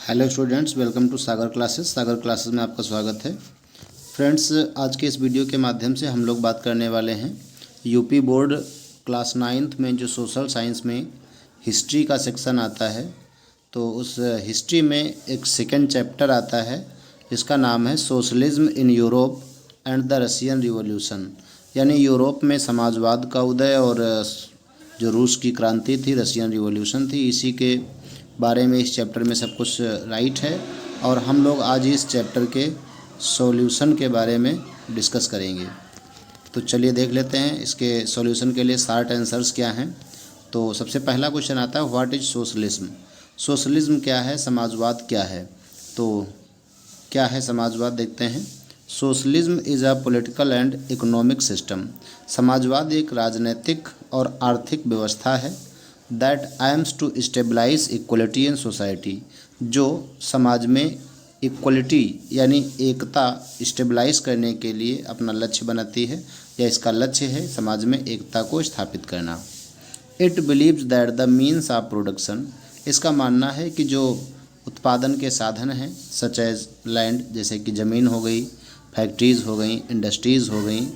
Hello students, welcome to Sagar classes. Sagar classes में आपका स्वागत है। फ्रेंड्स, आज के इस वीडियो के माध्यम से हम लोग बात करने वाले हैं यूपी बोर्ड क्लास 9th में जो सोशल साइंस में हिस्ट्री का सेक्शन आता है, तो उस हिस्ट्री में एक सेकेंड चैप्टर आता है जिसका नाम है socialism in Europe and the Russian revolution, यानी यूरोप में समाजवाद का उदय और जो रूस की क्रांति थी, रशियन रिवॉल्यूशन थी, इसी के बारे में इस चैप्टर में सब कुछ राइट है। और हम लोग आज इस चैप्टर के सॉल्यूशन के बारे में डिस्कस करेंगे। तो चलिए देख लेते हैं इसके सॉल्यूशन के लिए शार्ट आंसर्स क्या हैं। तो सबसे पहला क्वेश्चन आता है, व्हाट इज सोशलिज्म। सोशलिज्म क्या है, समाजवाद क्या है। तो क्या है समाजवाद, देखते हैं। Socialism is a political and economic system. समाजवाद एक राजनीतिक और आर्थिक व्यवस्था है that aims to stabilize equality in society, जो समाज में इक्वलिटी यानी एकता स्टेबलाइज करने के लिए अपना लक्ष्य बनाती है, या इसका लक्ष्य है समाज में एकता को स्थापित करना। It believes that the means of production, इसका मानना है कि जो उत्पादन के साधन हैं सच एज लैंड, जैसे कि ज़मीन हो गई, फैक्ट्रीज़ हो गई, इंडस्ट्रीज़ हो गई,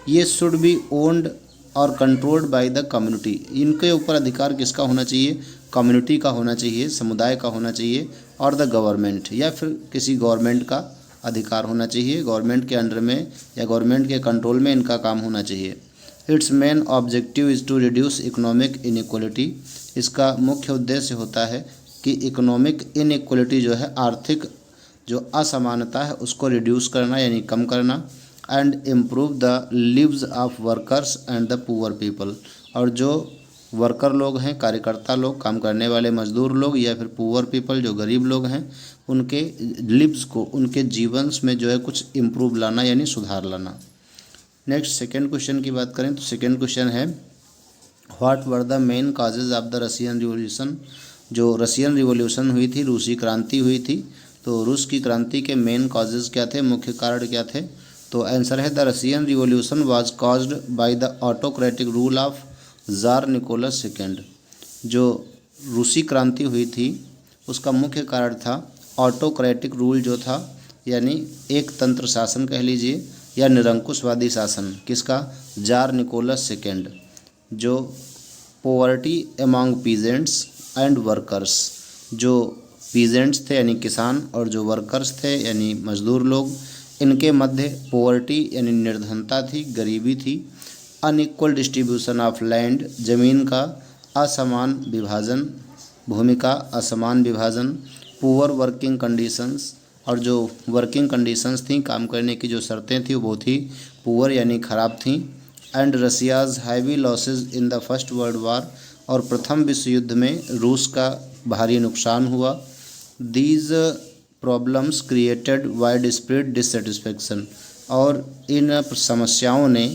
ये शुड बी ओन्ड और कंट्रोल्ड बाय द कम्युनिटी। इनके ऊपर अधिकार किसका होना चाहिए, कम्युनिटी का होना चाहिए, समुदाय का होना चाहिए, और द गवर्नमेंट या फिर किसी गवर्नमेंट का अधिकार होना चाहिए, गवर्नमेंट के अंडर में या गवर्नमेंट के कंट्रोल में इनका काम होना चाहिए। Its main objective is to reduce economic inequality, इसका मुख्य उद्देश्य होता है कि इकोनॉमिक इनइक्वलिटी जो है, आर्थिक जो असमानता है उसको रिड्यूस करना यानी कम करना, and improve the leaves of workers and the poor people, और जो वर्कर लोग हैं, कार्यकर्ता लोग, काम करने वाले मजदूर लोग, या फिर पुअर पीपल जो गरीब लोग हैं, उनके लिव्स को, उनके जीवन में जो है कुछ इम्प्रूव लाना यानी सुधार लाना। नेक्स्ट सेकेंड क्वेश्चन की बात करें तो सेकेंड क्वेश्चन है, what were the main causes of the Russian revolution. जो रशियन रिवॉल्यूशन हुई थी, रूसी क्रांति हुई थी, तो रूस की क्रांति के मेन काजेज क्या थे, मुख्य कारण क्या थे। तो आंसर है, the Russian revolution was caused by the autocratic rule of tsar Nicholas second. जो रूसी क्रांति हुई थी उसका मुख्य कारण था ऑटोक्रेटिक रूल जो था, यानी एक तंत्र शासन कह लीजिए या निरंकुशवादी शासन, किसका, ज़ार निकोलस सेकेंड। जो poverty among peasants and workers, जो पीजेंट्स थे यानी किसान, और जो वर्कर्स थे यानी मजदूर लोग, इनके मध्य पोवर्टी यानी निर्धनता थी, गरीबी थी। अनइक्वल डिस्ट्रीब्यूशन ऑफ लैंड, ज़मीन का असमान विभाजन, भूमि का असमान विभाजन। पुअर वर्किंग कंडीशंस, और जो वर्किंग कंडीशंस थी, काम करने की जो शर्तें थी वो बहुत ही पुअर यानी ख़राब थी। And Russia's heavy losses in the first world war, और प्रथम विश्व युद्ध में रूस का भारी नुकसान हुआ। These problems created wide spread dissatisfaction, और इन समस्याओं ने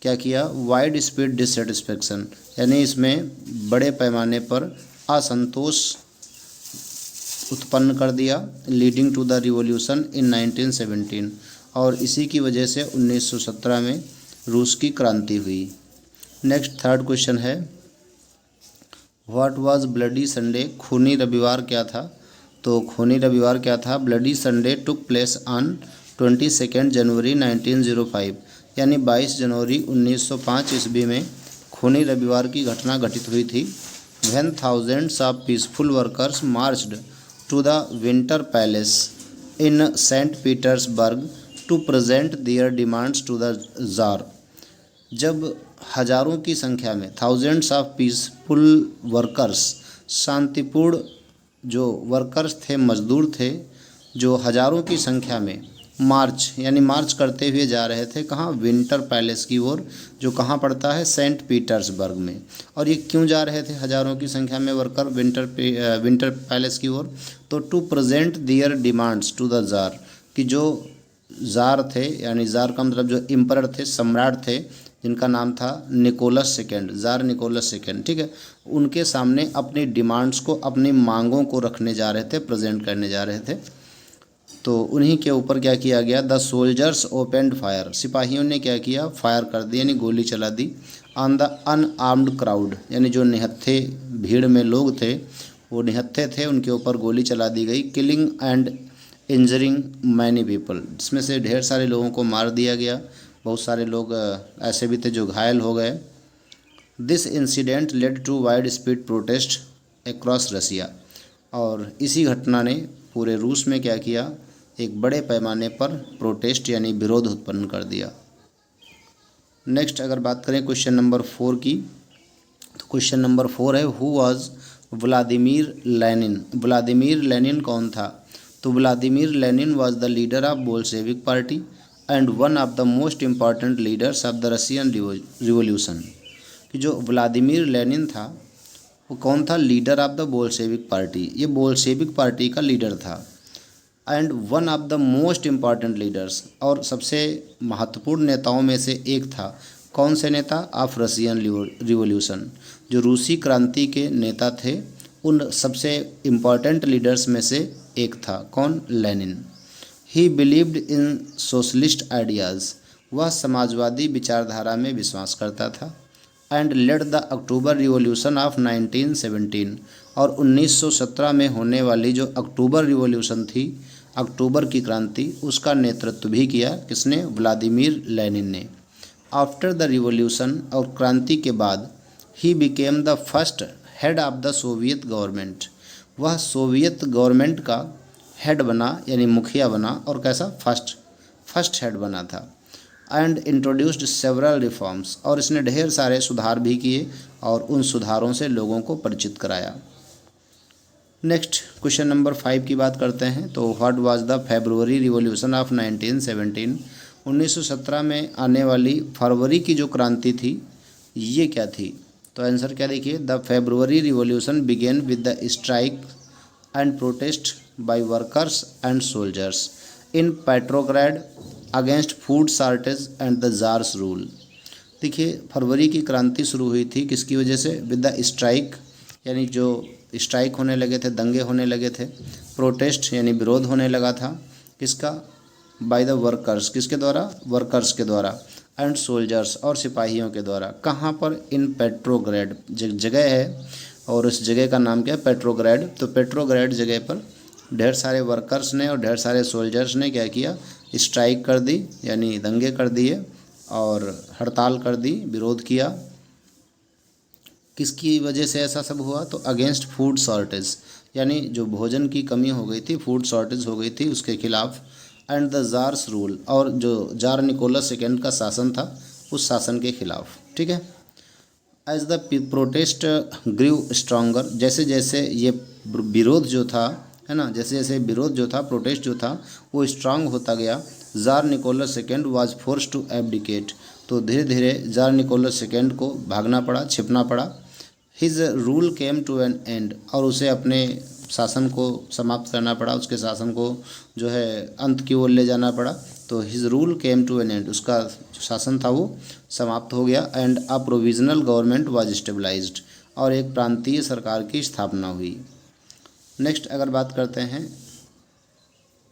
क्या किया, वाइड स्प्रेड डिससेटिस्फेक्शन, यानी इसमें बड़े पैमाने पर असंतोष उत्पन्न कर दिया, leading to the revolution in 1917, और इसी की वजह से 1917 में रूस की क्रांति हुई। नेक्स्ट थर्ड क्वेश्चन है, व्हाट वाज ब्लडी संडे, खूनी रविवार क्या था। तो खूनी रविवार क्या था, bloody Sunday took place on 22 जनवरी 1905, यानी 22 जनवरी 1905 ईस्वी में खूनी रविवार की घटना घटित हुई थी। When thousands of peaceful workers marched to the winter palace in Saint Petersburg to present their demands to the tsar, जब हजारों की संख्या में, थाउजेंड्स ऑफ पीसफुल वर्कर्स, शांतिपूर्ण जो वर्कर्स थे, मजदूर थे, जो हजारों की संख्या में मार्च यानी मार्च करते हुए जा रहे थे, कहाँ, विंटर पैलेस की ओर, जो कहाँ पड़ता है, सेंट पीटर्सबर्ग में। और ये क्यों जा रहे थे हजारों की संख्या में वर्कर विंटर पैलेस की ओर, तो to present their demands to the tsar, कि जो ज़ार थे, यानी ज़ार का मतलब जो एम्परर थे, सम्राट थे, जिनका नाम था निकोलस सेकेंड, ज़ार निकोलस सेकेंड, ठीक है, उनके सामने अपनी डिमांड्स को, अपनी मांगों को रखने जा रहे थे, प्रेजेंट करने जा रहे थे। तो उन्हीं के ऊपर क्या किया गया, द सोल्जर्स ओपेंड फायर, सिपाहियों ने क्या किया, फायर कर दी यानी गोली चला दी, ऑन द अनआर्म्ड क्राउड, यानी जो निहत्थे भीड़ में लोग थे वो निहत्थे थे, उनके ऊपर गोली चला दी गई। Killing and injuring many people, जिसमें से ढेर सारे लोगों को मार दिया गया, बहुत सारे लोग ऐसे भी थे जो घायल हो गए। This incident led to widespread protest across Russia, और इसी घटना ने पूरे रूस में क्या किया, एक बड़े पैमाने पर प्रोटेस्ट यानी विरोध उत्पन्न कर दिया। नेक्स्ट अगर बात करें क्वेश्चन नंबर 4 की, तो क्वेश्चन नंबर 4 है, who was Vladimir Lenin. Vladimir Lenin कौन था? तो Vladimir Lenin was the leader of Bolshevik party and one of the most important leaders of the Russian revolution. कि जो व्लादिमीर लेनिन था वो कौन था? Leader of the Bolshevik party, ये बोल्शेविक पार्टी का लीडर था। And one of the most important leaders, और सबसे महत्वपूर्ण नेताओं में से एक था। कौन से नेता? ऑफ रशियन रिवॉल्यूशन, जो रूसी क्रांति के नेता थे, उन सबसे इम्पॉर्टेंट लीडर्स में से एक था। कौन? Lenin. He believed in socialist ideas, वह समाजवादी विचारधारा में विश्वास करता था। And led the October revolution of 1917, और 1917 में होने वाली जो अक्टूबर रिवॉल्यूशन थी, अक्टूबर की क्रांति, उसका नेतृत्व भी किया। किसने? व्लादिमीर लेनिन ने। आफ्टर द रिवॉल्यूशन, और क्रांति के बाद, he became the first head of the Soviet government, वह सोवियत गवर्नमेंट का हेड बना यानी मुखिया बना, और कैसा? फर्स्ट हेड बना था। एंड इंट्रोड्यूस्ड सेवरल रिफॉर्म्स, और इसने ढेर सारे सुधार भी किए और उन सुधारों से लोगों को परिचित कराया। नेक्स्ट क्वेश्चन नंबर 5 की बात करते हैं। तो what was the February revolution of 1917, 1917 में आने वाली फरवरी की जो क्रांति थी ये क्या थी? तो आंसर क्या देखिए, the February revolution began with the strike and protest by workers and soldiers in Petrograd against food shortage and the tsar's rule. देखिए फरवरी की क्रांति शुरू हुई थी किसकी वजह से? विद द स्ट्राइक, यानी जो स्ट्राइक होने लगे थे, दंगे होने लगे थे। प्रोटेस्ट यानी विरोध होने लगा था, किसका? बाय द वर्कर्स, किसके द्वारा? वर्कर्स के द्वारा। एंड सोल्जर्स, और सिपाहियों के द्वारा। कहाँ पर? इन पेट्रोग्राड, जगह है और उस जगह का नाम क्या है? पेट्रोग्राड। तो पेट्रोग्राड जगह पर ढेर सारे वर्कर्स ने और ढेर सारे सोल्जर्स ने क्या किया? स्ट्राइक कर दी, यानी दंगे कर दिए और हड़ताल कर दी, विरोध किया। किसकी वजह से ऐसा सब हुआ? तो अगेंस्ट फूड शॉर्टेज, यानी जो भोजन की कमी हो गई थी, फूड शॉर्टेज हो गई थी, उसके खिलाफ। एंड द जार्स रूल, और जो जार निकोलस सेकेंड का शासन था उस शासन के खिलाफ। ठीक है। As the protest grew stronger, जैसे जैसे ये विरोध जो था, है ना, जैसे जैसे विरोध जो था, प्रोटेस्ट जो था, वो स्ट्रांग होता गया। Tsar Nicholas second was force to abdicate, तो धीरे धीरे जार निकोलस सेकेंड को भागना पड़ा, छिपना पड़ा। His rule came to an end, और उसे अपने शासन को समाप्त करना पड़ा, उसके शासन को जो है अंत की ओर ले जाना पड़ा। तो his rule came to an end, उसका जो शासन था वो समाप्त हो गया। And a provisional government was stabilized, और एक प्रांतीय सरकार की स्थापना हुई। नेक्स्ट अगर बात करते हैं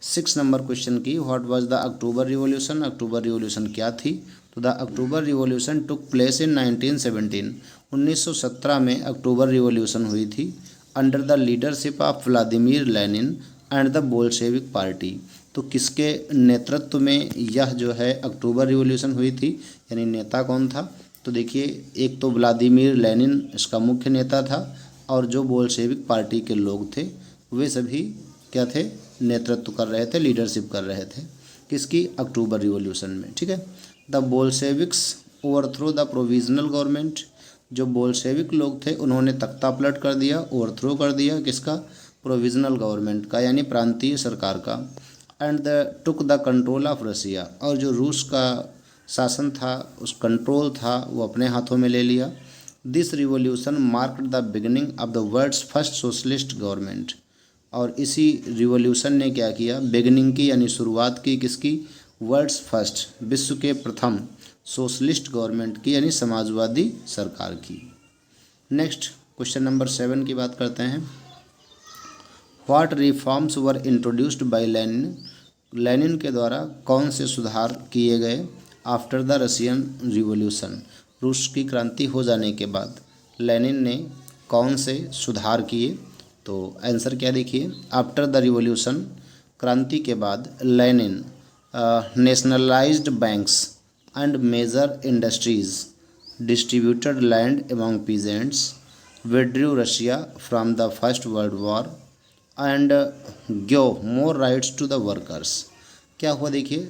6 नंबर क्वेश्चन की, what was the October revolution, October revolution क्या थी? तो the October revolution took place in 1917, 1917 में अक्टूबर रिवॉल्यूशन हुई थी। Under the leadership of Vladimir Lenin and the Bolshevik party, तो किसके नेतृत्व में यह जो है अक्टूबर रिवॉल्यूशन हुई थी, यानी नेता कौन था? तो देखिए एक तो व्लादिमीर लेनिन इसका मुख्य नेता था, और जो बोल्शेविक पार्टी के लोग थे वे सभी क्या थे? नेतृत्व कर रहे थे, लीडरशिप कर रहे थे। किसकी? अक्टूबर रिवॉल्यूशन में। ठीक है। The Bolsheviks overthrow the provisional government, जो बोल्शेविक लोग थे उन्होंने तख्ता पलट कर दिया, ओवरथ्रो कर दिया, किसका? प्रोविजनल गवर्नमेंट का, यानी प्रांतीय सरकार का। And the took the control of Russia, और जो रूस का शासन था, उस कंट्रोल था, वो अपने हाथों में ले लिया। This revolution marked the beginning of the world's first socialist government, और इसी रिवॉल्यूशन ने क्या किया? बिगिनिंग की, यानी शुरुआत की, किसकी? वर्ल्ड्स फर्स्ट, विश्व के प्रथम सोशलिस्ट गवर्नमेंट की, यानी समाजवादी सरकार की। नेक्स्ट क्वेश्चन नंबर 7 की बात करते हैं। What reforms were introduced by Lenin, Lenin के द्वारा कौन से सुधार किए गए? आफ्टर द रशियन रिवॉल्यूशन, रूस की क्रांति हो जाने के बाद लेनिन ने कौन से सुधार किए? तो आंसर क्या देखिए, आफ्टर द रिवॉल्यूशन, क्रांति के बाद, Lenin nationalized banks and major industries, distributed land among peasants, withdrew Russia from the First World War and gave more rights to the workers। क्या हुआ देखिए,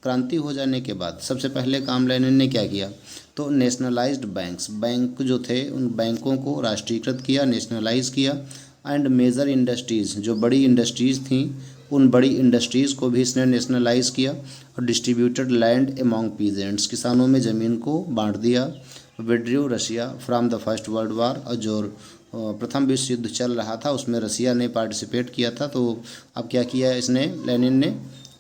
क्रांति हो जाने के बाद सबसे पहले काम लेनिन ने क्या किया, तो नेशनलाइज्ड बैंक्स, बैंक जो थे उन बैंकों को राष्ट्रीयकृत किया, नेशनलाइज किया, एंड मेजर इंडस्ट्रीज़, जो बड़ी इंडस्ट्रीज़ थीं उन बड़ी इंडस्ट्रीज़ को भी इसने नेशनलाइज किया, और डिस्ट्रीब्यूटेड लैंड एमंग पीजेंट्स, किसानों में ज़मीन को बांट दिया, withdrew Russia from the first world war, और जो प्रथम विश्व युद्ध चल रहा था उसमें रसिया ने पार्टिसिपेट किया था। तो अब क्या किया इसने, लेनिन ने,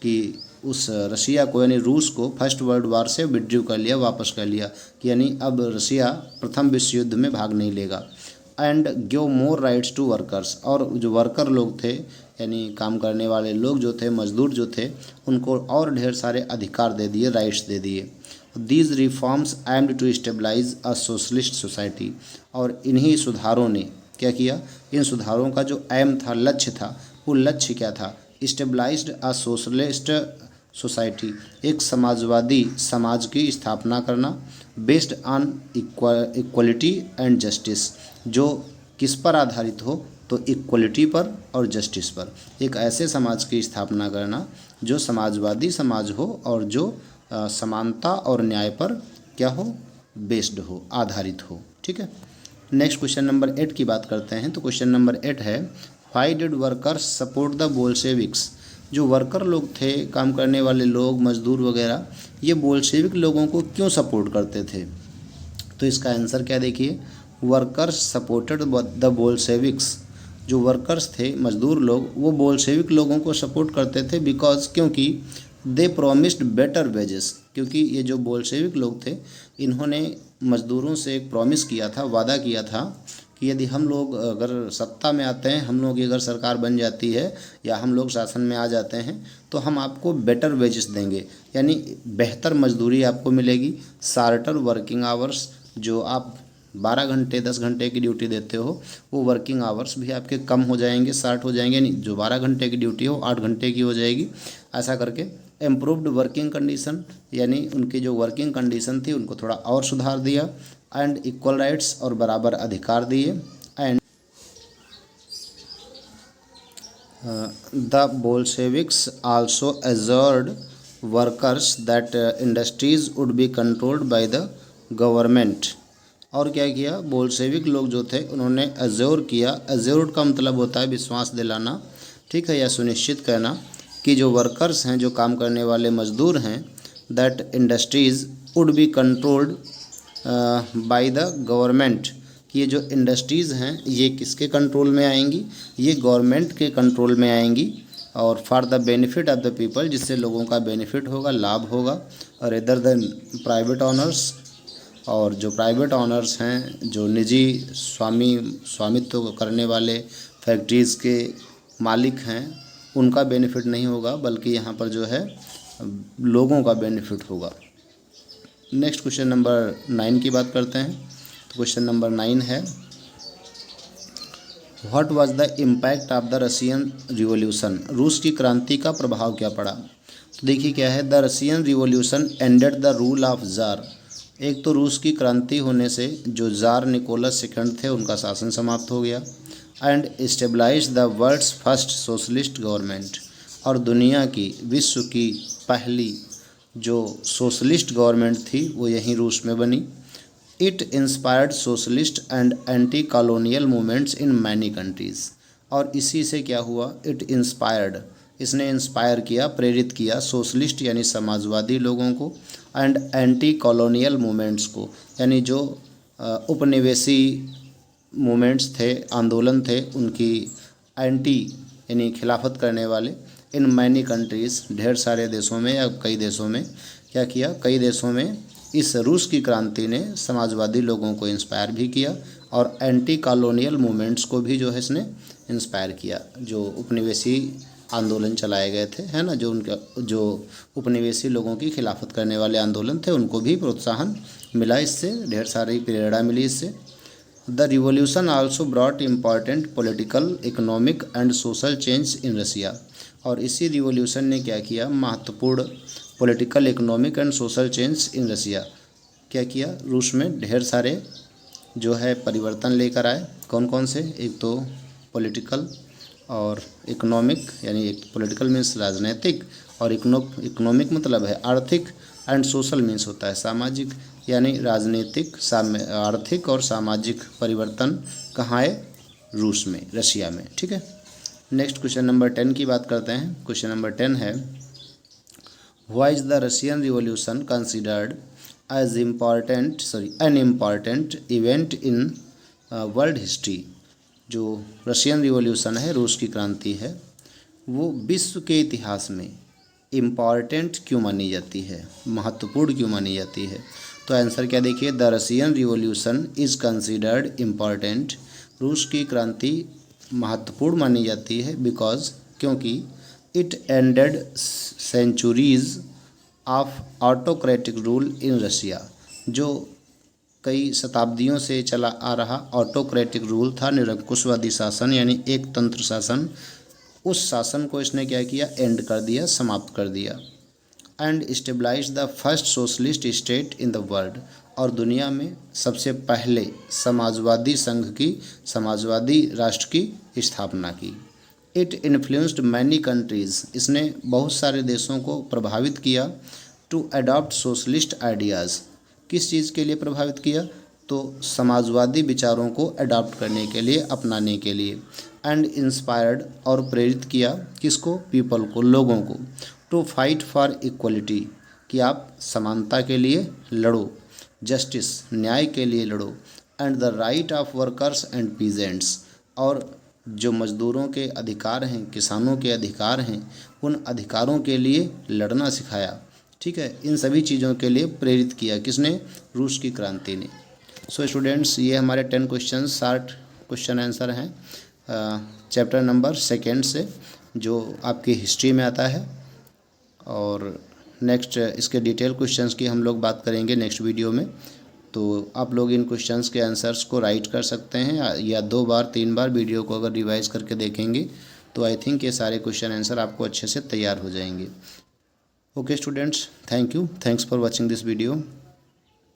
कि उस रसिया को यानी रूस को फर्स्ट वर्ल्ड वार से विड्रू कर लिया, वापस कर लिया, कि यानी अब रसिया प्रथम विश्व युद्ध में भाग नहीं लेगा। And give more rights to workers, और जो वर्कर लोग थे यानी काम करने वाले लोग जो थे, मजदूर जो थे, उनको और ढेर सारे अधिकार दे दिए, राइट्स दे दिए। These reforms aimed to stabilize a socialist society, और इन्हीं सुधारों ने क्या किया, इन सुधारों का जो एम था, लक्ष्य था, वो लक्ष्य क्या था, स्टेबलाइज्ड अ सोशलिस्ट सोसाइटी, एक समाजवादी समाज की स्थापना करना, based on equality and justice, जो किस पर आधारित हो, तो इक्वलिटी पर और जस्टिस पर, एक ऐसे समाज की स्थापना करना जो समाजवादी समाज हो और जो समानता और न्याय पर क्या हो, बेस्ड हो, आधारित हो। ठीक है, नेक्स्ट क्वेश्चन नंबर 8 की बात करते हैं। तो क्वेश्चन नंबर 8 है, why did workers support the Bolsheviks, जो वर्कर लोग थे, काम करने वाले लोग, मजदूर वगैरह, ये बोल्शेविक लोगों को क्यों सपोर्ट करते थे। तो इसका आंसर क्या देखिए, वर्कर्स सपोर्टेड द बोल्शेविक्स, जो वर्कर्स थे, मजदूर लोग, वो बोल्शेविक लोगों को सपोर्ट करते थे, बिकॉज, क्योंकि दे प्रोमिस्ड बेटर वेजेस, क्योंकि ये जो बोल्शेविक लोग थे इन्होंने मजदूरों से एक प्रॉमिस किया था, वादा किया था कि यदि हम लोग अगर सत्ता में आते हैं, हम लोग की अगर सरकार बन जाती है या हम लोग शासन में आ जाते हैं, तो हम आपको बेटर वेजेस देंगे, यानी बेहतर मजदूरी आपको मिलेगी, शार्टर वर्किंग आवर्स, जो आप 12 घंटे 10 घंटे की ड्यूटी देते हो, वो वर्किंग आवर्स भी आपके कम हो जाएंगे, शार्ट हो जाएंगे, नहीं, जो 12 घंटे की ड्यूटी हो 8 घंटे की हो जाएगी। ऐसा करके इम्प्रूव्ड वर्किंग कंडीशन, यानी उनकी जो वर्किंग कंडीशन थी उनको थोड़ा और सुधार दिया, एंड इक्वल राइट्स, और बराबर अधिकार दिए, एंड द बोल्शेविक्स आल्सो एजर्ड workers that industries would be controlled by the government. और क्या किया, बोल्शेविक लोग जो थे उन्होंने एज्योर किया, एज्योर्ड का मतलब होता है विश्वास दिलाना, ठीक है, या सुनिश्चित करना कि जो वर्कर्स हैं, जो काम करने वाले मजदूर हैं, that industries would be controlled by the government, कि ये जो इंडस्ट्रीज़ हैं ये किसके कंट्रोल में आएंगी, ये गवर्नमेंट के कंट्रोल में आएंगी, और for the benefit of the people, जिससे लोगों का बेनिफिट होगा, लाभ होगा, और अदर देन प्राइवेट ऑनर्स, और जो प्राइवेट ऑनर्स हैं, जो निजी स्वामित्व करने वाले फैक्ट्रीज़ के मालिक हैं, उनका बेनिफिट नहीं होगा, बल्कि यहाँ पर जो है लोगों का बेनिफिट होगा। नेक्स्ट क्वेश्चन नंबर 9 की बात करते हैं। तो क्वेश्चन नंबर 9 है, what was the impact of the Russian revolution, रूस की क्रांति का प्रभाव क्या पड़ा। तो देखिए क्या है, the Russian revolution ended the rule of jar, एक तो रूस की क्रांति होने से जो जार निकोलस सेकंड थे उनका शासन समाप्त हो गया, and stabilize the world's first socialist government, और दुनिया की, विश्व की पहली जो सोशलिस्ट गवर्नमेंट थी वो यहीं रूस में बनी। It inspired socialist and anti colonial movements in many countries, और इसी से क्या हुआ, इट इंस्पायर्ड, इसने इंस्पायर किया, प्रेरित किया, सोशलिस्ट यानी समाजवादी लोगों को, एंड एंटी कॉलोनियल मूवमेंट्स को, यानी जो उपनिवेशी मूवमेंट्स थे, आंदोलन थे, उनकी एंटी यानी खिलाफत करने वाले, इन मैनी कंट्रीज़, ढेर सारे देशों में या कई देशों में क्या किया, कई देशों में इस रूस की क्रांति ने समाजवादी लोगों को इंस्पायर भी किया, और एंटी कॉलोनियल मूवमेंट्स को भी जो है इसने इंस्पायर किया, जो उपनिवेशी आंदोलन चलाए गए थे, है ना, जो उनका जो उपनिवेशी लोगों की खिलाफत करने वाले आंदोलन थे उनको भी प्रोत्साहन मिला, इससे ढेर सारी प्रेरणा मिली इससे। The revolution also brought important political, economic and social change in Russia. और इसी रिवॉल्यूशन ने क्या किया, महत्वपूर्ण political, economic and social change in Russia, क्या किया, रूस में ढेर सारे जो है परिवर्तन लेकर आए। कौन कौन से, एक तो पॉलिटिकल और इकोनॉमिक, यानी एक पॉलिटिकल मीन्स राजनीतिक, और इकोनॉमिक मतलब है आर्थिक, एंड सोशल मीन्स होता है सामाजिक, यानी राजनीतिक, आर्थिक और सामाजिक परिवर्तन कहाँ है, रूस में, रशिया में। ठीक है, नेक्स्ट क्वेश्चन नंबर 10 की बात करते हैं। क्वेश्चन नंबर 10 है, why is the Russian revolution considered as an important event in world history. जो रशियन रिवॉल्यूशन है, रूस की क्रांति है, वो विश्व के इतिहास में इम्पॉर्टेंट क्यों मानी जाती है, महत्वपूर्ण क्यों मानी जाती है। तो आंसर क्या देखिए, the Russian revolution is considered important, रूस की क्रांति महत्वपूर्ण मानी जाती है, बिकॉज, क्योंकि it ended centuries of autocratic rule in Russia, जो कई शताब्दियों से चला आ रहा ऑटोक्रेटिक रूल था, निरंकुशवादी शासन, यानी एक तंत्र शासन, उस शासन को इसने क्या किया, एंड कर दिया, समाप्त कर दिया। And stabilize the first socialist state in the world, और दुनिया में सबसे पहले समाजवादी संघ की, समाजवादी राष्ट्र की स्थापना की। इट इन्फ्लुएंस्ड मैनी कंट्रीज़, इसने बहुत सारे देशों को प्रभावित किया। टू अडॉप्ट सोशलिस्ट आइडियाज़, किस चीज़ के लिए प्रभावित किया, तो समाजवादी विचारों को अडॉप्ट करने के लिए, अपनाने के लिए। एंड इंस्पायर्ड, और प्रेरित किया किसको, पीपल को, लोगों को। टू फाइट फॉर इक्वलिटी, कि आप समानता के लिए लड़ो, जस्टिस, न्याय के लिए लड़ो। And the right of workers and peasants, और जो मजदूरों के अधिकार हैं, किसानों के अधिकार हैं, उन अधिकारों के लिए लड़ना सिखाया। ठीक है, इन सभी चीज़ों के लिए प्रेरित किया किसने, रूस की क्रांति ने। सो स्टूडेंट्स, ये हमारे 10 क्वेश्चन, 60 क्वेश्चन आंसर हैं चैप्टर नंबर 2 से, जो आपकी हिस्ट्री में आता है। और नेक्स्ट इसके डिटेल क्वेश्चंस की हम लोग बात करेंगे नेक्स्ट वीडियो में। तो आप लोग इन क्वेश्चंस के आंसर्स को राइट कर सकते हैं, या 2 बार 3 बार वीडियो को अगर रिवाइज करके देखेंगे तो आई थिंक ये सारे क्वेश्चन आंसर आपको अच्छे से तैयार हो जाएंगे। Okay students, thank you, thanks for watching this video.